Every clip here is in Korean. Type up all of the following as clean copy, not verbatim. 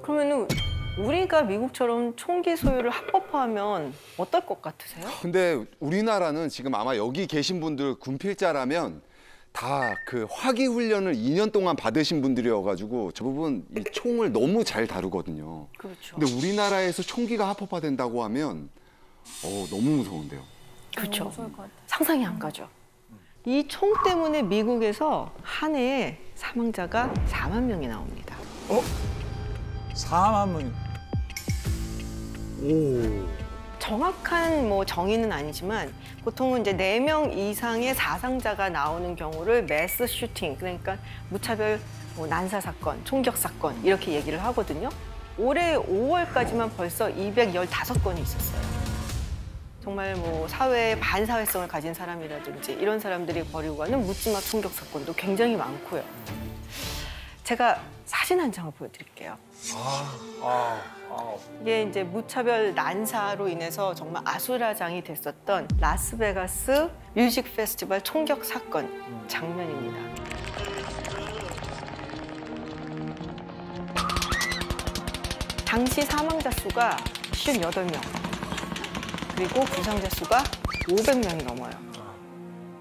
그러면은 우리가 미국처럼 총기 소유를 합법화하면 어떨 것 같으세요? 근데 우리나라는 지금 아마 여기 계신 분들 군필자라면 다 그 화기 훈련을 2년 동안 받으신 분들이어가지고 저 부분 이 총을 너무 잘 다루거든요. 그렇죠. 근데 우리나라에서 총기가 합법화된다고 하면 너무 무서운데요. 그렇죠. 무서울 것 같아요. 상상이 안 가죠. 이 총 때문에 미국에서 한 해에 사망자가 4만 명이 나옵니다. 4만 명. 오. 정확한 정의는 아니지만 보통은 이제 4명 이상의 사상자가 나오는 경우를 매스 슈팅, 그러니까 무차별 난사 사건, 총격 사건 이렇게 얘기를 하거든요. 올해 5월까지만 벌써 215건이 있었어요. 정말 사회의 반사회성을 가진 사람이라든지 이런 사람들이 벌이고 가는 묻지마 총격 사건도 굉장히 많고요. 제가 사진 한 장을 보여드릴게요. 이게 이제 무차별 난사로 인해서 정말 아수라장이 됐었던 라스베가스 뮤직 페스티벌 총격 사건 장면입니다. 당시 사망자 수가 58명, 그리고 부상자 수가 500명이 넘어요.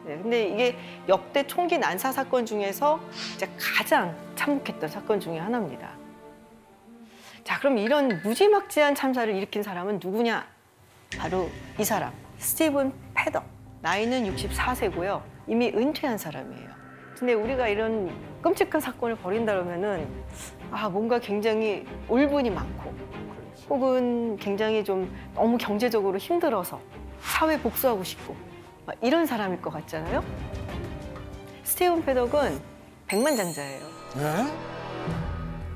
네, 근데 이게 역대 총기 난사 사건 중에서 이제 가장 참혹했던 사건 중에 하나입니다. 자, 그럼 이런 무지막지한 참사를 일으킨 사람은 누구냐? 바로 이 사람, 스티븐 패덕. 나이는 64세고요. 이미 은퇴한 사람이에요. 근데 우리가 이런 끔찍한 사건을 벌인다 그러면은 뭔가 굉장히 울분이 많고 혹은 굉장히 좀 너무 경제적으로 힘들어서 사회 복수하고 싶고 이런 사람일 것 같잖아요. 스티븐 패덕은 백만장자예요. 네?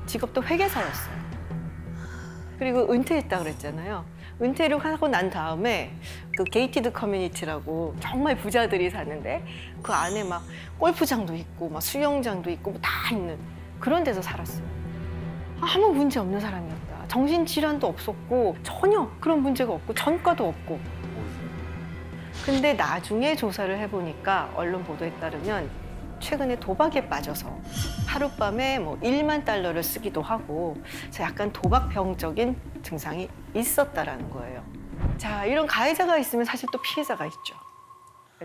직업도 회계사였어요. 그리고 은퇴했다 그랬잖아요. 은퇴를 하고 난 다음에 그 게이티드 커뮤니티라고 정말 부자들이 사는데 그 안에 막 골프장도 있고 막 수영장도 있고 다 있는 그런 데서 살았어요. 아무 문제 없는 사람이었다. 정신질환도 없었고 전혀 그런 문제가 없고 전과도 없고. 근데 나중에 조사를 해보니까 언론 보도에 따르면 최근에 도박에 빠져서 하룻밤에 $1만 달러를 쓰기도 하고 그래서 약간 도박병적인 증상이 있었다라는 거예요. 자, 이런 가해자가 있으면 사실 또 피해자가 있죠.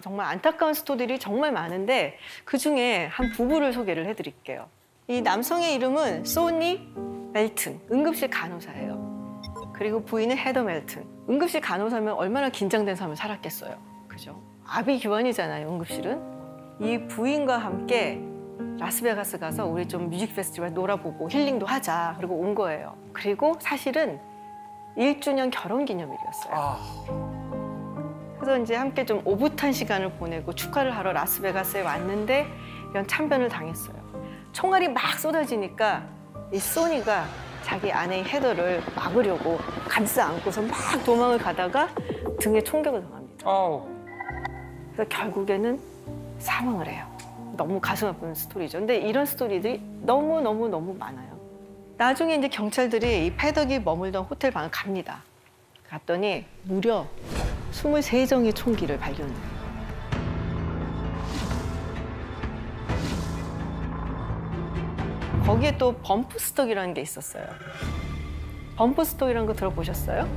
정말 안타까운 스토리들이 정말 많은데 그중에 한 부부를 소개를 해드릴게요. 이 남성의 이름은 소니 멜튼, 응급실 간호사예요. 그리고 부인은 헤더 멜튼. 응급실 간호사면 얼마나 긴장된 삶을 살았겠어요. 그죠? 아비규환이잖아요, 응급실은. 이 부인과 함께 라스베가스 가서 우리 좀 뮤직 페스티벌 놀아보고 힐링도 하자. 그리고 온 거예요. 그리고 사실은 1주년 결혼 기념일이었어요. 그래서 이제 함께 좀 오붓한 시간을 보내고 축하를 하러 라스베가스에 왔는데 이런 참변을 당했어요. 총알이 막 쏟아지니까 이 소니가 자기 아내인 헤더를 막으려고 감싸 안고서 막 도망을 가다가 등에 총격을 당합니다. 그래서 결국에는 사망을 해요. 너무 가슴 아픈 스토리죠. 근데 이런 스토리들이 너무 많아요. 나중에 이제 경찰들이 이 패덕이 머물던 호텔 방을 갑니다. 갔더니 무려 23정의 총기를 발견해요. 거기에 또 범프 스톡이라는 게 있었어요. 범프 스톡이라는 거 들어보셨어요?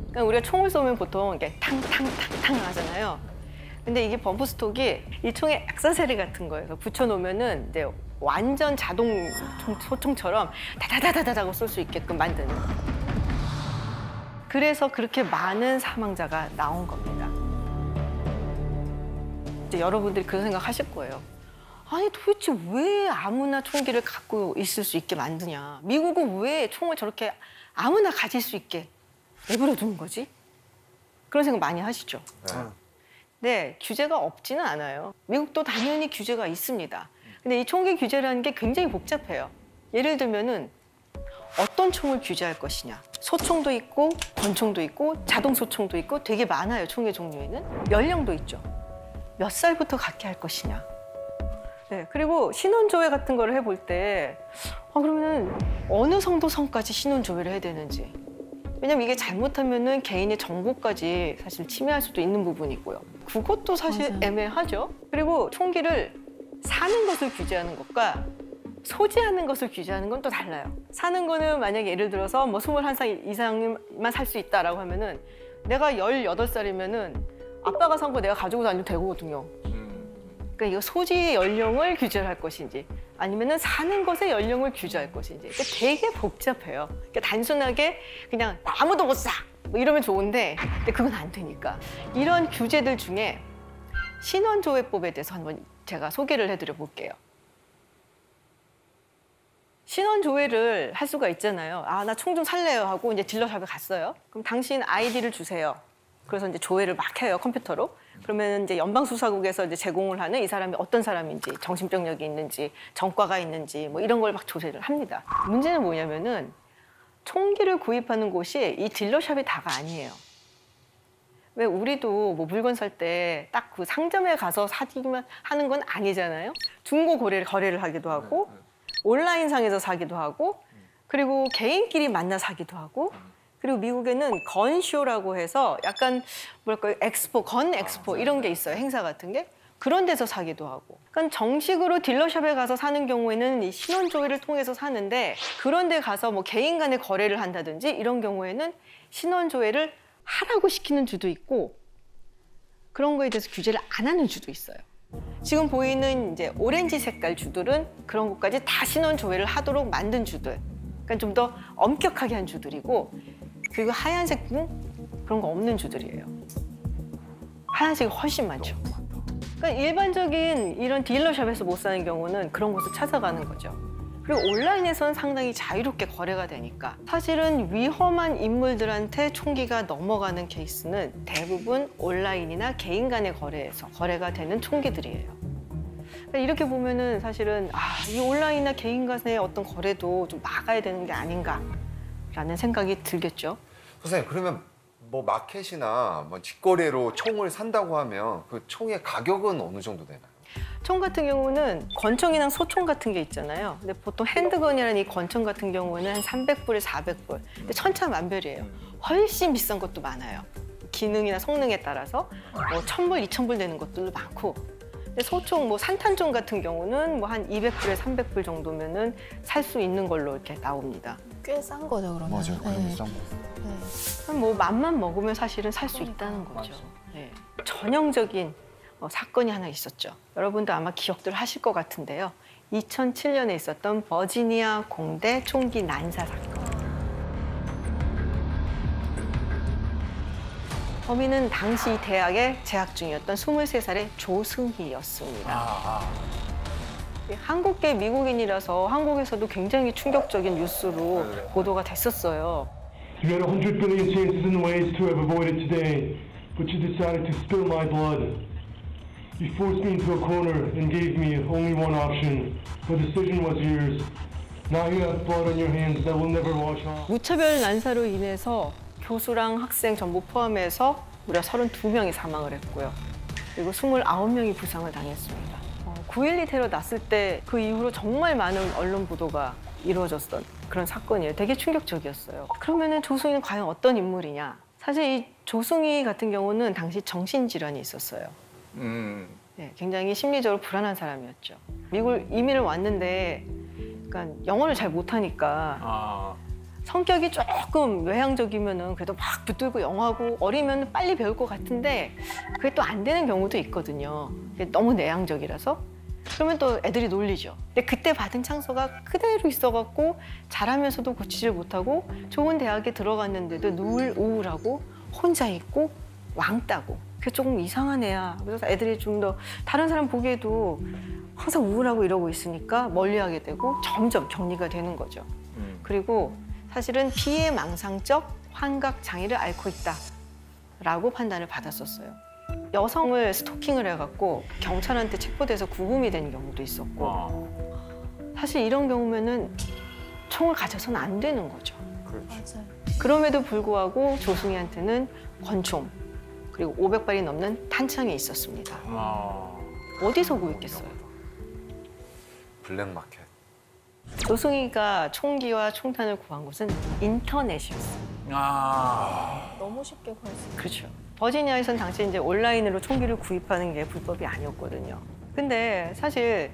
그러니까 우리가 총을 쏘면 보통 이렇게 탕탕탕탕 하잖아요. 근데 이게 범프 스톡이 이 총의 액세서리 같은 거예요. 붙여놓으면은 이제 완전 자동 소총처럼 다다다다다고 쏠 수 있게끔 만드는. 그래서 그렇게 많은 사망자가 나온 겁니다. 이제 여러분들이 그런 생각하실 거예요. 아니 도대체 왜 아무나 총기를 갖고 있을 수 있게 만드냐? 미국은 왜 총을 저렇게 아무나 가질 수 있게 내버려 두는 거지? 그런 생각 많이 하시죠? 네, 규제가 없지는 않아요. 미국도 당연히 규제가 있습니다. 근데 이 총기 규제라는 게 굉장히 복잡해요. 예를 들면은 어떤 총을 규제할 것이냐. 소총도 있고 권총도 있고 자동 소총도 있고 되게 많아요. 총의 종류에는. 연령도 있죠. 몇 살부터 갖게 할 것이냐. 네, 그리고 신원조회 같은 거를 해볼 때 그러면은 어느 정도 선까지 신원조회를 해야 되는지. 왜냐면 이게 잘못하면은 개인의 정보까지 사실 침해할 수도 있는 부분이고요. 그것도 사실 맞아요. 애매하죠. 그리고 총기를 사는 것을 규제하는 것과 소지하는 것을 규제하는 건 또 달라요. 사는 거는 만약에 예를 들어서 뭐 21살 이상만 살 수 있다라고 하면은 내가 18살이면은 아빠가 산 거 내가 가지고 다녀도 되거든요. 그러니까 이거 소지의 연령을 규제를 할 것인지 아니면은 사는 것의 연령을 규제할 것인지 그러니까 되게 복잡해요. 그러니까 단순하게 그냥 아무도 못 사! 뭐 이러면 좋은데 근데 그건 안 되니까 이런 규제들 중에 신원조회법에 대해서 한번 제가 소개를 해드려 볼게요. 신원조회를 할 수가 있잖아요. 아, 나 총 좀 살래요 하고 이제 딜러샵에 갔어요. 그럼 당신 아이디를 주세요. 그래서 이제 조회를 막 해요, 컴퓨터로. 그러면 이제 연방수사국에서 이제 제공을 하는 이 사람이 어떤 사람인지, 정신병력이 있는지, 전과가 있는지 뭐 이런 걸 막 조사를 합니다. 문제는 뭐냐면은 총기를 구입하는 곳이 이 딜러샵이 다가 아니에요. 왜 우리도 뭐 물건 살 때 딱 그 상점에 가서 사기만 하는 건 아니잖아요. 중고 거래를 하기도 하고 온라인상에서 사기도 하고 그리고 개인끼리 만나 사기도 하고 그리고 미국에는 건쇼라고 해서 약간 뭐랄까요 엑스포, 건 엑스포 이런 게 있어요. 행사 같은 게. 그런 데서 사기도 하고. 그러니까 정식으로 딜러샵에 가서 사는 경우에는 이 신원조회를 통해서 사는데 그런 데 가서 뭐 개인 간의 거래를 한다든지 이런 경우에는 신원조회를 하라고 시키는 주도 있고 그런 거에 대해서 규제를 안 하는 주도 있어요. 지금 보이는 이제 오렌지 색깔 주들은 그런 것까지 다 신원조회를 하도록 만든 주들. 그러니까 좀 더 엄격하게 한 주들이고 그리고 하얀색은 그런 거 없는 주들이에요. 하얀색이 훨씬 많죠. 그러니까 일반적인 이런 딜러샵에서 못 사는 경우는 그런 곳을 찾아가는 거죠. 그리고 온라인에서는 상당히 자유롭게 거래가 되니까 사실은 위험한 인물들한테 총기가 넘어가는 케이스는 대부분 온라인이나 개인 간의 거래에서 거래가 되는 총기들이에요. 그러니까 이렇게 보면은 사실은 이 온라인이나 개인 간의 어떤 거래도 좀 막아야 되는 게 아닌가라는 생각이 들겠죠. 선생님 그러면 뭐 마켓이나 뭐 직거래로 총을 산다고 하면 그 총의 가격은 어느 정도 되나요? 총 같은 경우는 권총이랑 소총 같은 게 있잖아요. 근데 보통 핸드건이라는 이 권총 같은 경우는 한 300불에 400불. 근데 천차만별이에요. 훨씬 비싼 것도 많아요. 기능이나 성능에 따라서 뭐 1000불, 2000불 되는 것들도 많고. 근데 소총, 뭐 산탄총 같은 경우는 뭐 한 200불에 300불 정도면은 살 수 있는 걸로 이렇게 나옵니다. 꽤 싼 거죠, 그러면. 맞아요. 그럼 네. 싼 거. 그럼 뭐 맘만 먹으면 사실은 살 수 있다는 거죠. 네. 전형적인 사건이 하나 있었죠. 여러분도 아마 기억들 하실 것 같은데요. 2007년에 있었던 버지니아 공대 총기 난사 사건. 범인은 당시 대학에 재학 중이었던 23살의 조승희였습니다. 한국계 미국인이라서 한국에서도 굉장히 충격적인 뉴스로 보도가 됐었어요. You had 100 billion chances and ways to have avoided today, but you decided to spill my blood. You forced me into a corner and gave me only one option. The decision was yours. Now you have blood on your hands that will never wash off. 무차별 난사로 인해서 교수랑 학생 전부 포함해서 무려 32명이 사망을 했고요. 그리고 29명이 부상을 당했습니다. 9.12 테러 났을 때 그 이후로 정말 많은 언론 보도가 이루어졌던 그런 사건이에요. 되게 충격적이었어요. 그러면은 조승희는 과연 어떤 인물이냐? 사실 이 조승희 같은 경우는 당시 정신질환이 있었어요. 네, 굉장히 심리적으로 불안한 사람이었죠. 미국 이민을 왔는데 그러니까 영어를 잘 못하니까 성격이 조금 외향적이면은 그래도 막 붙들고 영어하고 어리면 빨리 배울 것 같은데 그게 또 안 되는 경우도 있거든요. 너무 내향적이라서. 그러면 또 애들이 놀리죠. 근데 그때 받은 창서가 그대로 있어갖고 잘하면서도 고치질 못하고 좋은 대학에 들어갔는데도 늘 우울하고 혼자 있고 왕따고 그게 조금 이상한 애야. 그래서 애들이 좀 더 다른 사람 보기에도 항상 우울하고 이러고 있으니까 멀리하게 되고 점점 격리가 되는 거죠. 그리고 사실은 피해망상적 환각 장애를 앓고 있다라고 판단을 받았었어요. 여성을 스토킹을 해갖고 경찰한테 체포돼서 구금이 된 경우도 있었고 사실 이런 경우면은 총을 가져서는 안 되는 거죠. 맞아요. 그럼에도 불구하고 조승희한테는 권총 그리고 500발이 넘는 탄창이 있었습니다. 어디서 구입했어요? 블랙마켓. 조승희가 총기와 총탄을 구한 곳은 인터넷이었어요. 너무 쉽게 구할 수 있어요. 그렇죠. 버지니아에선 당시 이제 온라인으로 총기를 구입하는 게 불법이 아니었거든요. 근데 사실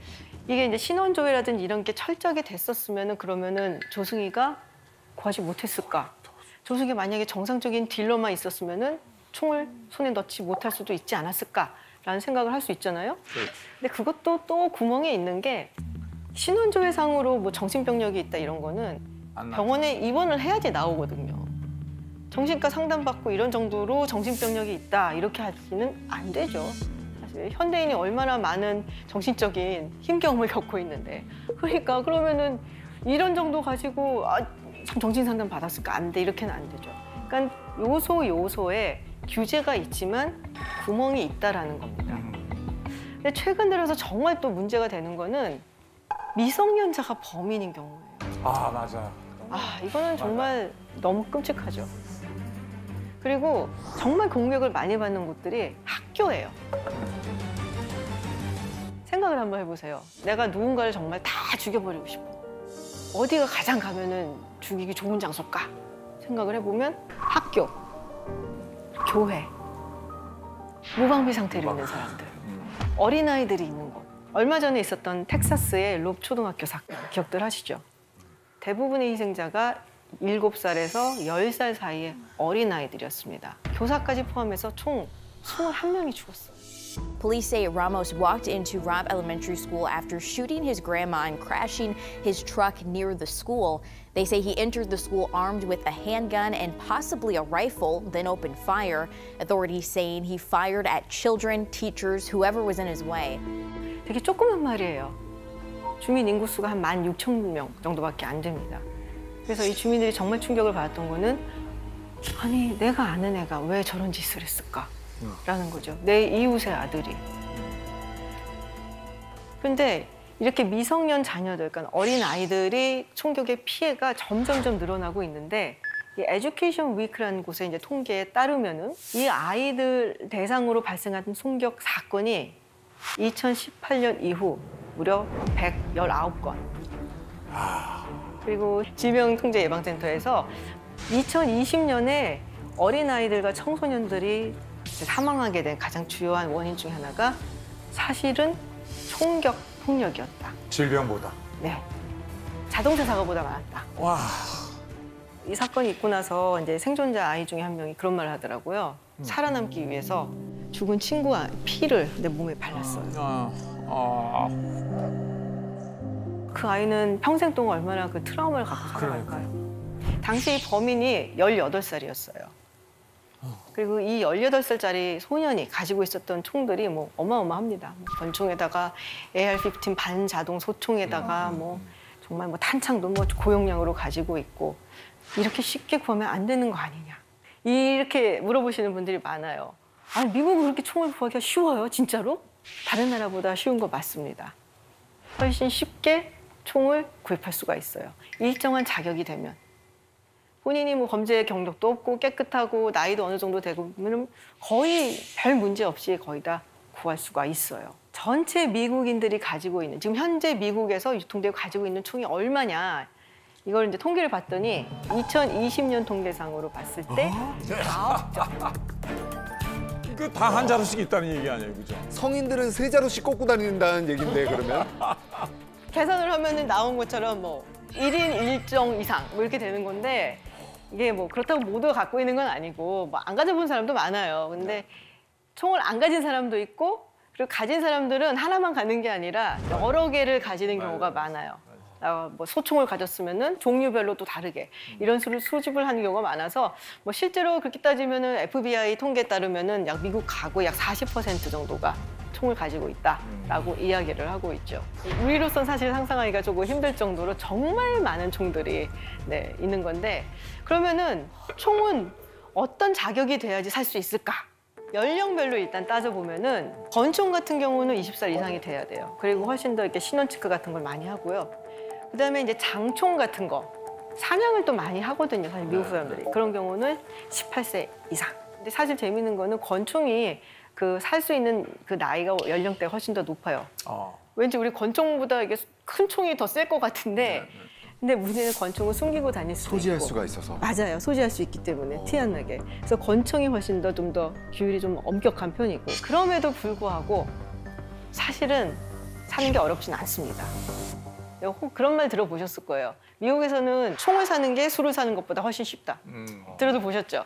이게 이제 신원조회라든지 이런 게 철저하게 됐었으면은 그러면은 조승희가 구하지 못했을까? 조승희 만약에 정상적인 딜러만 있었으면은 총을 손에 넣지 못할 수도 있지 않았을까라는 생각을 할 수 있잖아요. 근데 그것도 또 구멍이 있는 게 신원조회상으로 뭐 정신병력이 있다 이런 거는 병원에 입원을 해야지 나오거든요. 정신과 상담받고 이런 정도로 정신병력이 있다 이렇게 하기는 안 되죠. 사실 현대인이 얼마나 많은 정신적인 힘겨움을 겪고 있는데 그러니까 그러면은 이런 정도 가지고 정신상담 받았을까? 안 돼. 이렇게는 안 되죠. 그러니까 요소에 규제가 있지만 구멍이 있다라는 겁니다. 근데 최근 들어서 정말 또 문제가 되는 거는 미성년자가 범인인 경우예요. 아, 맞아요. 이거는 정말 너무 끔찍하죠. 그리고 정말 공격을 많이 받는 곳들이 학교예요. 생각을 한번 해보세요. 내가 누군가를 정말 다 죽여버리고 싶어. 어디가 가장 가면은 죽이기 좋은 장소일까? 생각을 해보면 학교, 교회, 무방비 상태로 있는 사람들, 어린아이들이 있는 곳. 얼마 전에 있었던 텍사스의 롭 초등학교 사건 기억들 하시죠? 대부분의 희생자가 7살에서 10살 사이의 어린아이들이었습니다. 교사까지 포함해서 총 21명이 죽었어요. Police say Ramos walked into Robb Elementary School after shooting his grandma and crashing his truck near the school. They say he entered the school armed with a handgun and possibly a rifle, then opened fire. Authorities saying he fired at children, teachers, whoever was in his way. 되게 조그만 말이에요. 주민 인구수가 한 16,000명 정도밖에 안 됩니다. 그래서 이 주민들이 정말 충격을 받았던 거는 아니 내가 아는 애가 왜 저런 짓을 했을까? 라는 거죠. 내 이웃의 아들이. 근데 이렇게 미성년 자녀들, 그러니까 어린 아이들이 총격의 피해가 점점점 늘어나고 있는데 이 에듀케이션 위크라는 곳의 이제 통계에 따르면은 이 아이들 대상으로 발생한 총격 사건이 2018년 이후 무려 119건. 그리고 질병통제예방센터에서 2020년에 어린아이들과 청소년들이 사망하게 된 가장 주요한 원인 중에 하나가 사실은 총격 폭력이었다. 질병보다. 네. 자동차 사고보다 많았다. 와. 이 사건이 있고 나서 이제 생존자 아이 중에 한 명이 그런 말을 하더라고요. 살아남기 위해서 죽은 친구 피를 내 몸에 발랐어요. 그 아이는 평생 동안 얼마나 그 트라우마를 갖고 살아갈까요? 당시 범인이 18살이었어요. 그리고 이 18살짜리 소년이 가지고 있었던 총들이 뭐 어마어마합니다. 권총에다가 AR-15 반자동 소총에다가 뭐 정말 뭐 탄창도 뭐 고용량으로 가지고 있고 이렇게 쉽게 구하면 안 되는 거 아니냐. 이렇게 물어보시는 분들이 많아요. 아니 미국은 그렇게 총을 구하기가 쉬워요? 진짜로? 다른 나라보다 쉬운 거 맞습니다. 훨씬 쉽게 총을 구입할 수가 있어요. 일정한 자격이 되면. 본인이 뭐 범죄 경력도 없고 깨끗하고 나이도 어느 정도 되고 그러면 거의 별 문제 없이 거의 다 구할 수가 있어요. 전체 미국인들이 가지고 있는 지금 현재 미국에서 유통되고 가지고 있는 총이 얼마냐 이걸 이제 통계를 봤더니 2020년 통계상으로 봤을 때 9점. 그 다 한 자루씩 있다는 얘기 아니에요, 그죠? 성인들은 3자루씩 꽂고 다닌다는 얘긴데 그러면? 계산을 하면은 나온 것처럼 뭐 1인 1정 이상 뭐 이렇게 되는 건데 이게 뭐 그렇다고 모두가 갖고 있는 건 아니고 뭐 안 가져본 사람도 많아요. 근데 총을 안 가진 사람도 있고 그리고 가진 사람들은 하나만 가는 게 아니라 여러 개를 가지는 경우가 많아요. 뭐 소총을 가졌으면은 종류별로 또 다르게 이런 수를 수집을 하는 경우가 많아서 뭐 실제로 그렇게 따지면은 FBI 통계에 따르면은 약 미국 가구 약 40% 정도가 총을 가지고 있다라고 이야기를 하고 있죠. 우리로선 사실 상상하기가 조금 힘들 정도로 정말 많은 총들이 있는 건데 그러면은 총은 어떤 자격이 돼야지 살 수 있을까? 연령별로 일단 따져보면은 권총 같은 경우는 20살 이상이 돼야 돼요. 그리고 훨씬 더 이렇게 신원 체크 같은 걸 많이 하고요. 그다음에 이제 장총 같은 거 사냥을 또 많이 하거든요. 사실 미국 사람들이 그런 경우는 18세 이상. 근데 사실 재밌는 거는 권총이 그 살 수 있는 그 나이가 연령대가 훨씬 더 높아요. 왠지 우리 권총보다 이게 큰 총이 더 셀 것 같은데 근데 문제는 권총을 숨기고 다닐 수도 소지할 있고. 수가 있어서. 맞아요. 소지할 수 있기 때문에 티 안 나게. 그래서 권총이 훨씬 더 좀 더 규율이 좀 엄격한 편이고 그럼에도 불구하고 사실은 사는 게 어렵진 않습니다. 혹 그런 말 들어보셨을 거예요. 미국에서는 총을 사는 게 술을 사는 것보다 훨씬 쉽다. 들어도 보셨죠?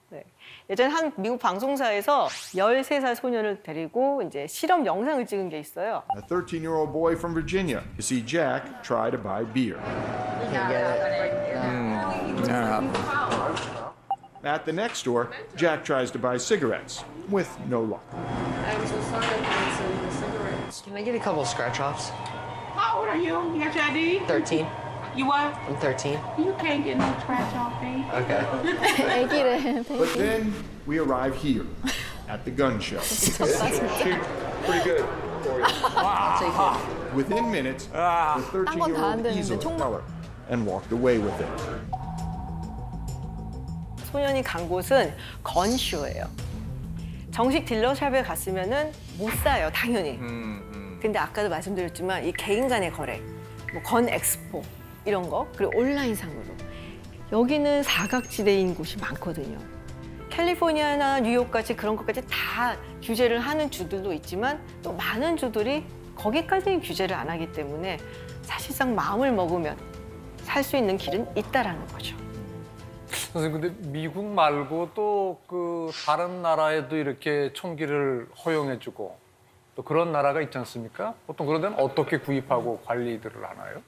네. 예전에 한 미국 방송사에서 13살 소년을 데리고 이제 실험 영상을 찍은 게 있어요. A 13-year-old boy from Virginia. You see Jack try to buy beer. At the next store, Jack tries to buy cigarettes, with no luck. Can I get a couple of scratch-offs? How old are you? You got your ID? 13. You what? I'm 13. You can't get no scratch off, babe. Okay. 애기래. But then we arrive here, at the gun show. Pretty good. Within minutes, the 딴 건 다 안 13-year-old 되는데 easily 총 teller and walked away with it. 소년이 간 곳은 건쇼예요. 정식 딜러샵에 갔으면은 못 사요, 당연히. 근데 아까도 말씀드렸지만 이 개인 간의 거래, 뭐 건 엑스포 이런 거, 그리고 온라인상으로 여기는 사각지대인 곳이 많거든요. 캘리포니아나 뉴욕같이 그런 것까지 다 규제를 하는 주들도 있지만 또 많은 주들이 거기까지는 규제를 안 하기 때문에 사실상 마음을 먹으면 살 수 있는 길은 있다라는 거죠. 선생님, 근데 미국 말고 또 그 다른 나라에도 이렇게 총기를 허용해주고 또 그런 나라가 있지 않습니까? 보통 그런 데는 어떻게 구입하고 관리들을 하나요?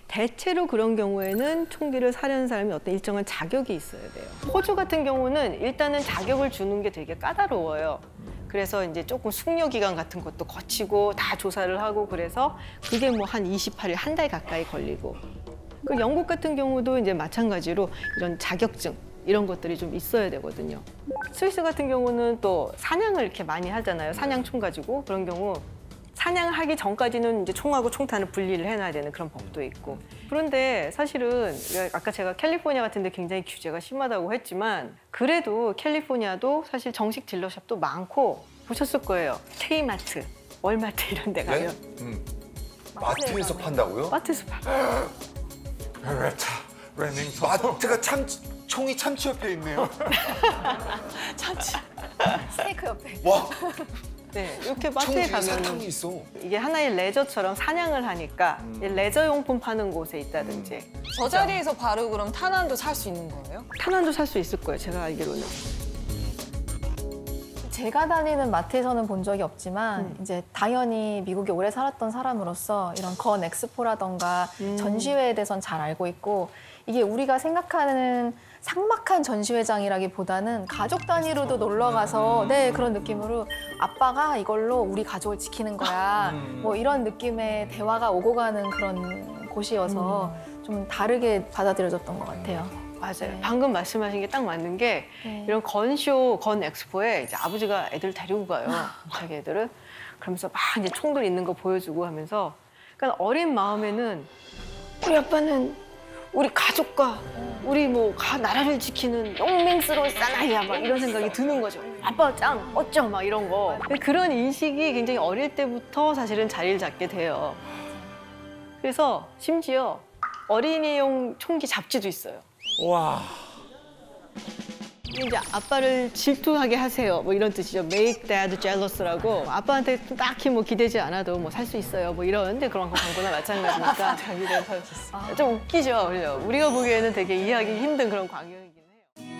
대체로 그런 경우에는 총기를 사려는 사람이 어떤 일정한 자격이 있어야 돼요. 호주 같은 경우는 일단은 자격을 주는 게 되게 까다로워요. 그래서 이제 조금 숙려 기간 같은 것도 거치고 다 조사를 하고 그래서 그게 뭐 한 28일, 한 달 가까이 걸리고. 그 영국 같은 경우도 이제 마찬가지로 이런 자격증 이런 것들이 좀 있어야 되거든요. 스위스 같은 경우는 또 사냥을 이렇게 많이 하잖아요. 사냥총 가지고 그런 경우 사냥을 하기 전까지는 이제 총하고 총탄을 분리를 해놔야 되는 그런 법도 있고. 그런데 사실은 아까 제가 캘리포니아 같은 데 굉장히 규제가 심하다고 했지만 그래도 캘리포니아도 사실 정식 딜러샵도 많고 보셨을 거예요. K마트, 월마트 이런 데 가면. 마트에서 판다고요? 마트에서 팔아요. 베레타, 레밍턴. 마트가 총이 참치 옆에 있네요. 참치. 스테이크 옆에. 와, 네, 이렇게 총 마트에 뒤에 가면 사탕이 있어. 이게 하나의 레저처럼 사냥을 하니까 레저 용품 파는 곳에 있다든지 저 자리에서 바로 그럼 탄환도 살 수 있는 거예요? 탄환도 살 수 있을 거예요. 제가 알기로는. 제가 다니는 마트에서는 본 적이 없지만 이제 당연히 미국에 오래 살았던 사람으로서 이런 건 엑스포라던가 전시회에 대해서는 잘 알고 있고 이게 우리가 생각하는 삭막한 전시회장이라기보다는 가족 단위로도 놀러 가서 네 그런 느낌으로 아빠가 이걸로 우리 가족을 지키는 거야 뭐 이런 느낌의 대화가 오고 가는 그런 곳이어서 좀 다르게 받아들여졌던 것 같아요. 맞아요. 네. 방금 말씀하신 게 딱 맞는 게 네. 이런 건쇼, 건 엑스포에 이제 아버지가 애들 데리고 가요. 자기 애들을. 그러면서 막 이제 총들 있는 거 보여주고 하면서 그러니까 어린 마음에는 우리 아빠는 우리 가족과 우리 뭐 나라를 지키는 용맹스러운 사나이야 막 이런 생각이 드는 거죠. 아빠 짱 어쩜 막 이런 거. 그런 인식이 굉장히 어릴 때부터 사실은 자리를 잡게 돼요. 그래서 심지어 어린이용 총기 잡지도 있어요. 와. 이제 아빠를 질투하게 하세요. 뭐 이런 뜻이죠. Make Dad Jealous라고 아빠한테 딱히 뭐 기대지 않아도 뭐 살 수 있어요. 뭐 이러는데 그런 거 광고나 마찬가지니까 자기들 살 수 있어. 좀 웃기죠. 우리가 보기에는 되게 이해하기 힘든 그런 광경이긴 해요.